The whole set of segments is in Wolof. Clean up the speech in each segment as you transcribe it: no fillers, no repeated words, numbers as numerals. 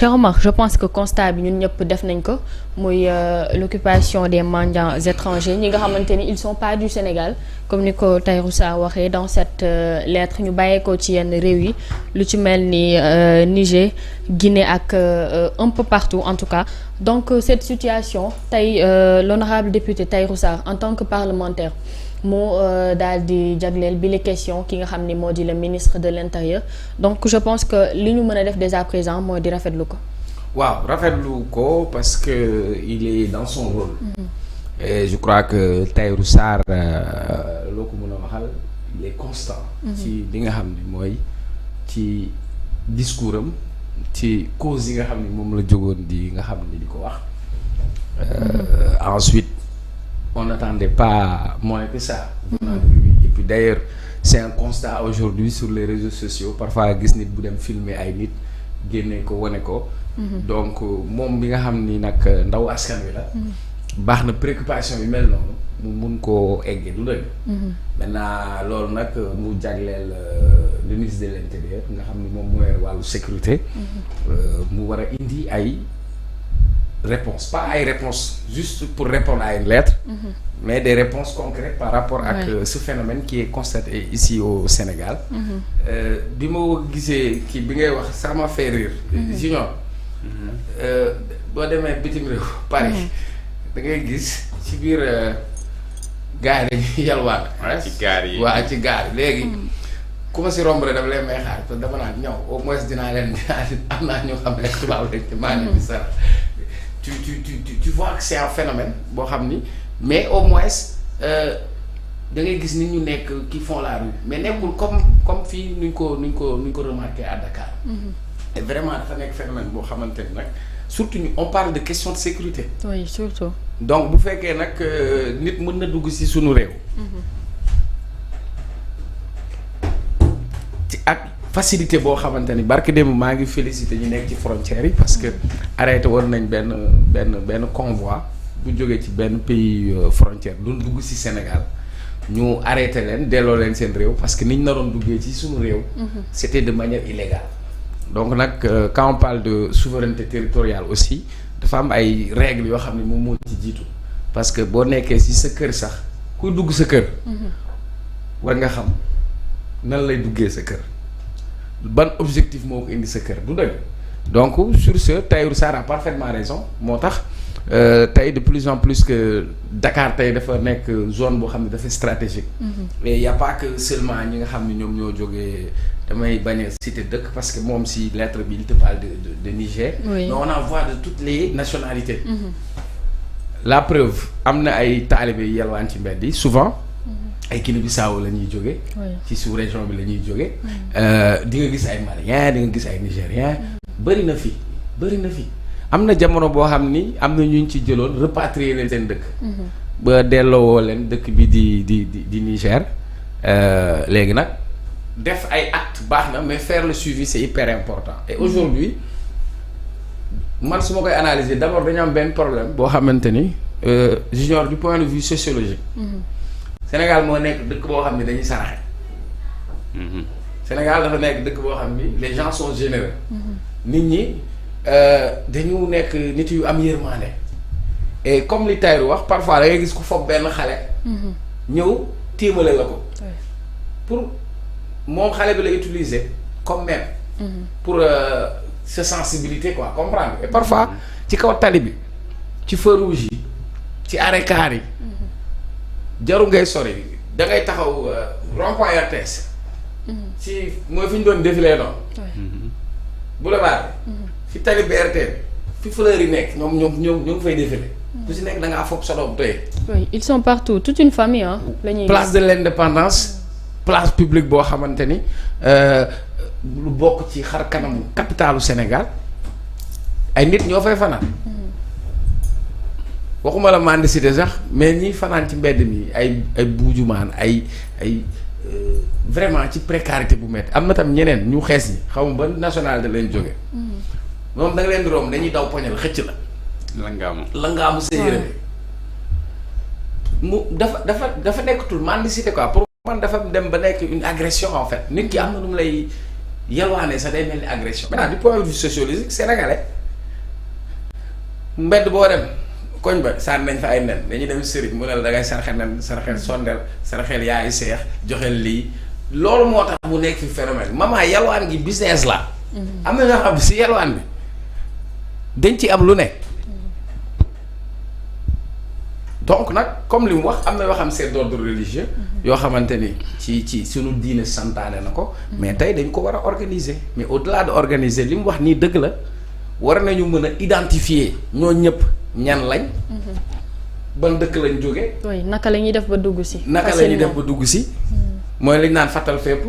Cheikh Omar, je pense que constat bi ñun ñëpp def nañ ko muy l'occupation des mendiants étrangers ñi nga xamante ni ils sont pas du Sénégal comme ni ko Tahirou Sarr waxee dans cette lettre ñu bàyyeekoo ci yenn réew yi lu ci mel ni Niger, Guinée ak un peu partout en tout cas. Donc cette situation tey l'honorable député Tahirou Sarr en tant que parlementaire moo daal di jagleel bi les questions ki nga xam ni moo di le ministre de l'intérieur. Donc je pense que li ñu mën a def dès à présent mooy di rafetlu ko. waaw rafetlu ko parce que il est dans son rôle. Et je crois que Tahirou Sarr loo ko mën a waxal il est constant. ci li nga xam ni mooy ci discours am ci cause yi nga xam ni moom la jógoon di nga xam ni di ko wax. Ensuite. On n'attendait pas moins que ça. Et puis d'ailleurs c'est un constat aujourd'hui sur les réseaux sociaux parfois gis nit bu dem filmer ay nit génne ko wane ko. Donc moom bi nga xam ni nag ndaw askan wi la. baax na préoccupation yu mel noonu mu mun koo eggee du dëgg. Maintenant loolu nag mu jagleel le ministre de l'intérieur nga xam ni moom mooy wàllu sécurité. mu war a indi ay. Réponses, pas ay réponses juste pour répondre à une lettre, mais des réponses concrètes par rapport à ce phénomène qui est constaté ici au Sénégal. bi ma gisee kii bi ngay wax ça m'a fait rire. Junior. boo demee bitim réew Paris da ngay gis ci biir gars yi dañuy yalwaat. ci gaar yi waaw ci gaar yi léegi. ku ma si romb rek dama leen may xaar parce que dama naan ñëw au moins dinaa leen am naa ñoo xam ne tubaab lañ te maa leen di sara tu vois que c'est un phénomène boo xam ni mais au moins da ngay gis nit ñu nekk qui font la rue mais nekkul comme fii nuñ ko remarqué à Dakar. Et vraiment dafa nekk phénomène boo xamante ni nag surtout on parle de question de sécurité. Oui, surtout. Donc bu fekkee nag nit mën na dugg ci sunu réew. ci ak facilité boo xamante ni barke démb maa ngi félicité ñu nekk ci frontières yi parce que arrêté woon nañ benn convoi bu jógee ci benn pays frontière doon dugg ci Sénégal ñu arrêté leen delloo leen seen réew parce que niñ naroon duggee ci suñu réew. C'était de manière illégale. Donc nag quand on parle de souveraineté territoriale aussi dafa am ay règles yoo xam ne moom moo ci jiitu parce que boo nekkee ci sa kër sax kuy dugg sa kër. war nga xam nan lay duggee sa kër. ban objectif moo ko indi sa kër du dëgg donc sur ce Tahirou Sarr a parfaitement raison moo tax tey de plus en plus que Dakar tey dafa nekk zone boo xam ne dafa stratégique. mais y a pas que seulement ñi nga xam ne ñoom ñoo jógee damay bañ a citer dëkk parce que moom si lettre bi il te parle de Niger. Oui. Mais on en voit de toutes les nationalités. La preuve am na ay taalibe yi yalwaan ci mbedd yi souvent. ay Guinée-Bissau la ñuy jóge ci sous région bi la ñuy jóge di nga gis ay Maliens di nga gis ay Nigériens bëri na fi am na jamono boo xam ni am na ñu ci jëloon repatrier leen seen dëkk ba delloowoo leen dëkk bi di Niger léegi nag def ay actes baax na mais faire le suivi c'est hyper important et aujourd'hui man su ma koy analyser d'abord dañu am benn problème boo xamante ni junior du point de vue sociologique Sénégal moo nekk dëkk boo xam ni dañuy saraxe. Sénégal dafa nekk dëkk boo xam ni les gens sont généreux. nit ñi dañu nekk nit yu am yërmande. et comme li Tahirou wax parfois da ngay gis ku foog benn xale. ñëw téemale la ko. pour moom xale bi la utiliser comme même. pour se sensibilité quoi comprendre et parfois ci kaw tali bi ci feu rouge yi ci arrêt car yi. jaru ngay sori da ngay taxaw rond-point RTS. ci mooy fi ñu doon défilé noonu. boulevard bi. fi tali BRT bi fi fleurs yi nekk ñoom ñu ngi fay défilé. ku si nekk da ngaa foog sa doom tey. Oui, ils sont partout toute une famille ah. Place de l'Indépendance place publique boo xamante ni lu bokk ci xar kanamu capitalu Sénégal ay nit ñoo fay fanaan. waxuma la mendicité sax mais ñi fanaan ci mbedd mi ay buujumaan ay vraiment ci précarité bu métti am na tam ñeneen ñu xees ñi xaw ma ban nationalité lañ jóge moom da nga leen di romb dañuy daw poñal xëcc la langaamu sa yére bi mu dafa nekkatul mendicité quoi pour man dafa dem ba nekk une agression en fait nit ki am na nu mu lay yalwaane sax day mel ni agression. maintenant du point de vue sociologique sénégalais mbedd boo dem koñ ba sànni nañ fa ay nen dañuy dem sëriñ mu ne la dangay saraxel nen saraxel sondel saraxel yaay seex joxel lii loolu moo tax mu nekk fi phénomène maman yalwaan gi business la. am na ñoo xam si yalwaan bi dañ ci am lu ne. donc nag comme li mu wax am na yoo xam c'est d'ordre religieux. yoo xamante ni ci sunu diine santaane na ko. mais tey dañ ko war a organiser mais au-delà de organiser li mu wax nii dëgg la war nañu mën a identifier ñoo ñëpp ñan lañ. ban dëkk lañ jóge. oui naka la ñuy def ba dugg si. naka la ñuy def ba dugg si. mooy li ñu naan fàttal fépp.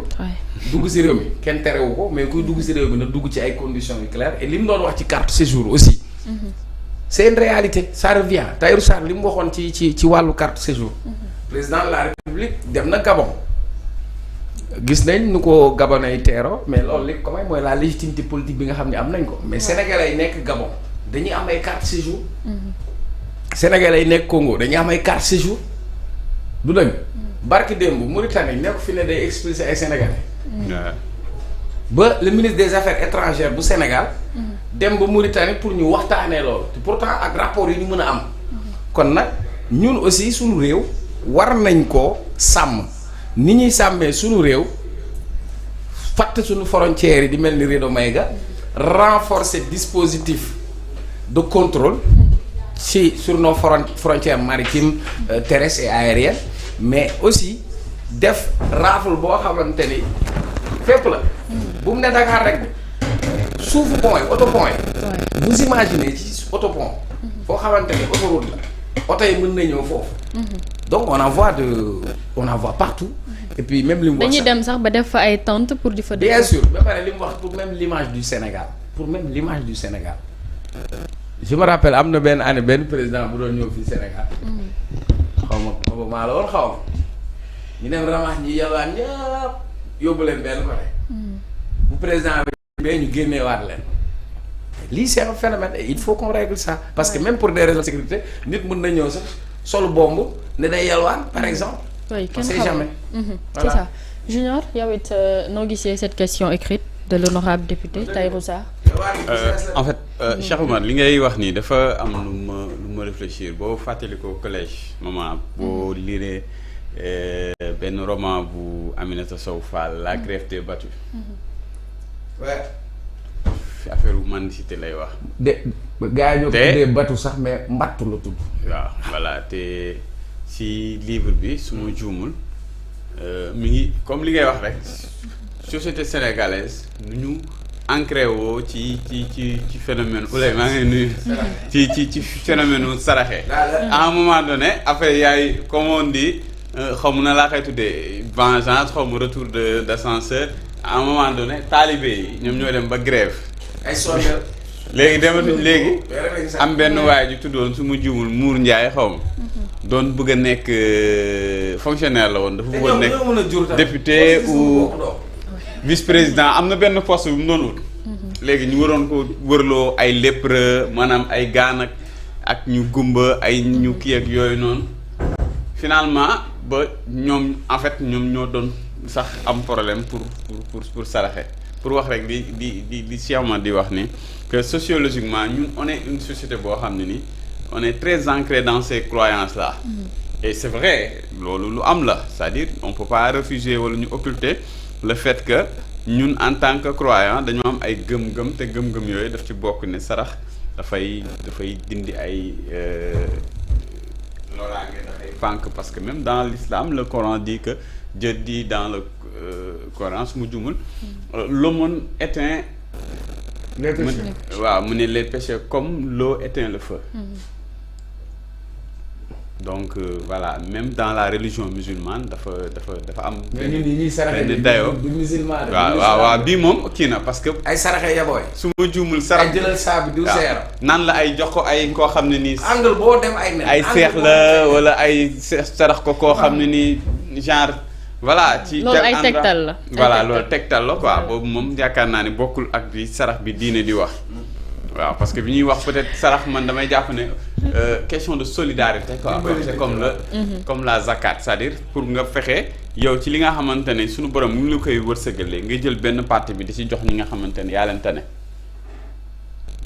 dugg si réew mi kenn terewu ko mais kuy dugg si réew mi na dugg ci ay conditions yu claires et li mu doon wax ci carte séjour aussi. c'est une réalité ça revient Tahirou Sarr li mu waxoon ci wàllu carte séjour. président de la république dem na Gabon. gis nañ nu ko Gabonais yi teeroo mais loolu li ko may mooy la légitimité politique bi nga xam ne am nañ ko mais sénégalais yi nekk Gabon dañuy am ay carte séjour. sénégalais yi nekk Congo dañuy am ay carte séjour du dëgg. barki démb Mauritanie nekk fi ne day expulser ay sénégalais. ba le ministre des affaires étrangères bu Sénégal. dem ba Mauritanie pour ñu waxtaanee loolu te pourtant ak rapport yi ñu mën a am. kon nag ñun aussi suñu réew war nañ koo sàmm ni ñuy sàmmee suñu réew fatt suñu frontières yi di mel ni Rideau Maïga renforcer dispositif de contrôle sur nos frontières maritimes terrestres et aériennes mais aussi def rafle boo xamante ni fépp la bu mu ne Dakar rek suufu pont yi autopont yi vous imaginez ci autopont foo xamante ni autoroute la oto yi mën na ñëw foofu donc on en voit partout et puis même li mu wax dañuy dem sax ba def fa ay tentes pour di fa bien sûr ba pare li mu wax pour même l'image du Sénégal je me rappelle am na benn année benn président bu doon ñëw fii Sénégal xaw ma maa la woon xaw ma ñu dem ramax ñi yalwaan ñëpp yóbbu leen benn côté bu président bi ñu génneewaat leen lii c'est un phénomène et il faut qu'on règle ça parce que même pour des raisons de sécurité nit mën na ñëw sax solu bomb ne day yalwaan par exemple. oui on sait jamais. Voilà. C'est ça Junior yow it noo gisee cette question écrite de l'honorable député Tahirou Sarr. En fait Cheikh Oumar li ngay wax nii dafa am lu ma réfléchir boo fàttali ko collège maman boo lire benn roman bu Aminata Sow Fall La Grève des battus. fi affaire bu mendicité lay wax. gars yi ñoo ko tuddee batu sax mais mbattu la tudd. waaw voilà te ci livre bi su ma juumul mi ngi comme li ngay wax rek société sénégalaise nu ñu ancré woo ci phénomène ulay maa ngi nuyu ci phénomène u saraxe à un moment donné après yaay comme on dit xaw ma na laa koy tuddee vengeance xaw ma retour d'ascenseur à un moment donné taalibe yi ñoom ñoo dem ba grève ay sondeel léegi dematuñ léegi am benn waay ju tuddoon su ma juumul Mour Ndiaye xaw ma doon bëgg a nekk fonctionnaire la woon dafa bëggoon nekk député ou vice-président am na benn poste bu mu doon ut léegi ñu waroon ko wërloo ay lépreux maanaam ay gaan ak ñu gumba ay ñu kii ak yooyu noonu finalement ba ñoom en fait ñoom ñoo doon sax am problème pour saraxe pour wax rek di Cheikh di wax ni que sociologiquement ñun on est une société boo xam ne ni on est très ancré dans ces croyances là et c'est vrai loolu lu am la c'est-à-dire on peut pas refuser wala ñu occulter le fait que ñun en tant que croyant dañoo am ay gëm-gëm te gëm-gëm yooyu daf ci bokk ne sarax dafay dindi ay loolaange dafay fànk parce que même dans l'islam le Coran dit que Dieu dit dans le Coran su mu jumul l'aumône éteint waaw mu ne les péchés comme l'eau éteint le feu donc voilà même dans la religion musulmane dafa am benn dayoo waaw bii moom kii na parce que ay saraxe yabooy su ma juumul sarax jëlal saabi diw seera nan la ay jox ko ay koo xam ne nii angle boo dem ay seex la wala ay sarax ko koo xam ne nii genre voilà ci loolu ay tegtal la voilà loolu tegtal la quoi boobu moom yaakaar naa ne bokkul ak bi sarax bi diine di wax waaw parce que bi ñuy wax peut-être sarax man damay jàpp ne question de solidarité quoi c'est comme la zakat c'est-à-dire pour nga fexe yow ci li nga xamante ne suñu borom mu ngi la koy wërsëgalee nga jël benn partie bi di ci jox ñi nga xamante ne yaa leen tane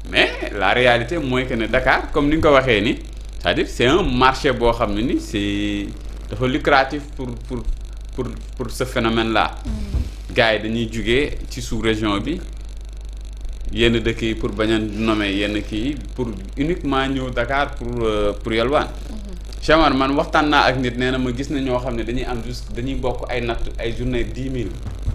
mais la réalité mooy que ne Dakar comme ni nga ko waxee ni c'est-à-dire c'est un marché boo xam ne ni c'est dafa lucratif pour ce phénomène là. Gars yi dañuy jugee ci sous-région bi yenn dëkk yi pour bañ a nommer yenn kii pour uniquement ñëw Dakar pour yalwaan. Chamar man waxtaan naa ak nit nee na ma gis na ñoo xam ne dañuy am juste dañuy bokk ay natt ay journée 10 000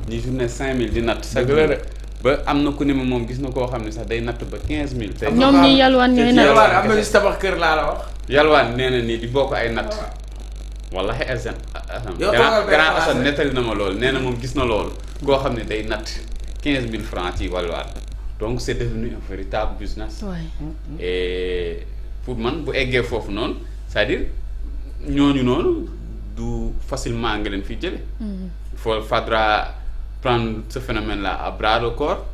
ñi journée 5 000 di natt. chaque jour ba am na ku ne ma moom gis na koo xam ne sax day natt ba 15 000. tey ñoom ñi yalwaan ñooy natt am na si tabax kër laa la wax. yalwaan nee na nii di bokk ay natt. wallahi Assane. grand Assane nettali na ma loolu nee na moom gis na loolu. koo xam ne day natt 15 000 francs ci yalwaan donc c'est devenu un véritable business. et pour man bu eggee foofu noonu c'est-à-dire ñooñu noonu du facilement nga leen fi jële il faudra prendre ce phénomène là à bras le corps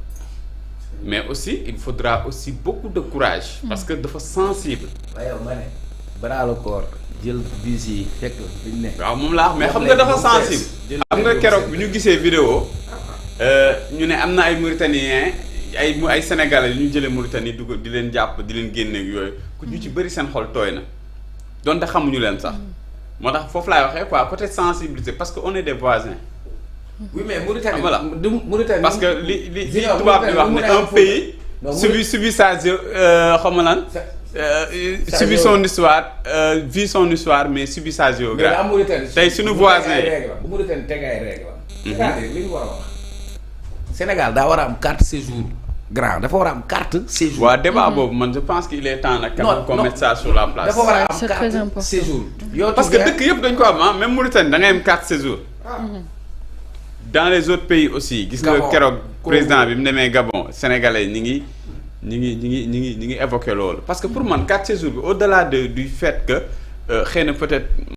mais aussi il faudra aussi beaucoup de courage parce que dafa sensible. waaye ma ne bras le corps jël bis yi fekk duñ ne. waaw moom laa wax mais xam nga dafa sensible. xam nga keroog bi ñu gisee vidéo ñu ne am na ay Mauritaniens ay Sénégalais yu ñu jëlee Mauritanie dugg di leen jàpp di leen génne yooyu ku ñu ci bëri seen xol tooy na donte xamuñu leen sax moo tax foofu laay waxee quoi côté sensibilité parce que on est des voisins. oui mais Mauritanie voilà Mauritanie parce que li tubaab bi wax ne un pays subit sa xaw ma lan subit son histoire vit son histoire mais subit sa géographie. tey suñu voisin bu Mauritanie teg ay règle c'est-à-dire li ñu war a wax Sénégal daa war a am carte séjour grand dafa war a am carte séjour. waaw débat boobu man je pense qu'il est temps nag. qu'on mette ça sur la place. dafa war a am carte séjour. yow parce que dëkk yëpp dañ ko am ah même Mauritanie da ngay am carte séjour. dans les autres pays aussi. gis nga keroog président bi mu demee Gabon sénégalais ñi ngi évoqué loolu. parce que pour man carte séjour bi au-delà du fait que xëy na peut-être.